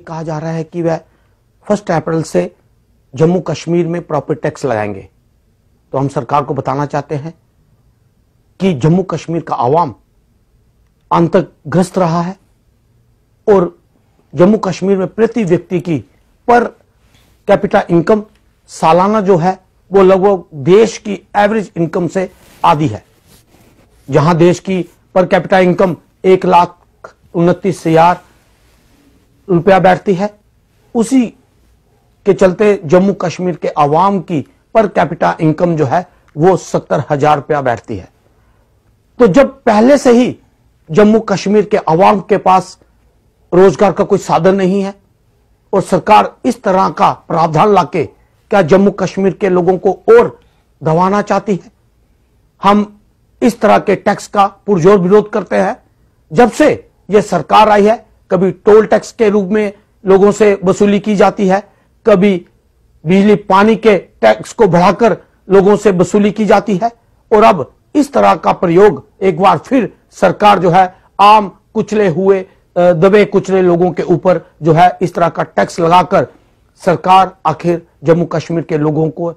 कहा जा रहा है कि वह 1 अप्रैल से जम्मू कश्मीर में प्रॉपर्टी टैक्स लगाएंगे। तो हम सरकार को बताना चाहते हैं कि जम्मू कश्मीर का आवाम आतंकग्रस्त रहा है और जम्मू कश्मीर में प्रति व्यक्ति की पर कैपिटा इनकम सालाना जो है वो लगभग देश की एवरेज इनकम से आधी है। जहां देश की पर कैपिटा इनकम 1,29,000 रुपया बैठती है, उसी के चलते जम्मू कश्मीर के आवाम की पर कैपिटा इनकम जो है वो 70,000 रुपया बैठती है। तो जब पहले से ही जम्मू कश्मीर के आवाम के पास रोजगार का कोई साधन नहीं है और सरकार इस तरह का प्रावधान लाके क्या जम्मू कश्मीर के लोगों को और दबाना चाहती है। हम इस तरह के टैक्स का पुरजोर विरोध करते हैं। जब से यह सरकार आई है, कभी टोल टैक्स के रूप में लोगों से वसूली की जाती है, कभी बिजली पानी के टैक्स को बढ़ाकर लोगों से वसूली की जाती है और अब इस तरह का प्रयोग एक बार फिर सरकार जो है आम कुचले हुए दबे कुचले लोगों के ऊपर जो है इस तरह का टैक्स लगाकर सरकार आखिर जम्मू कश्मीर के लोगों को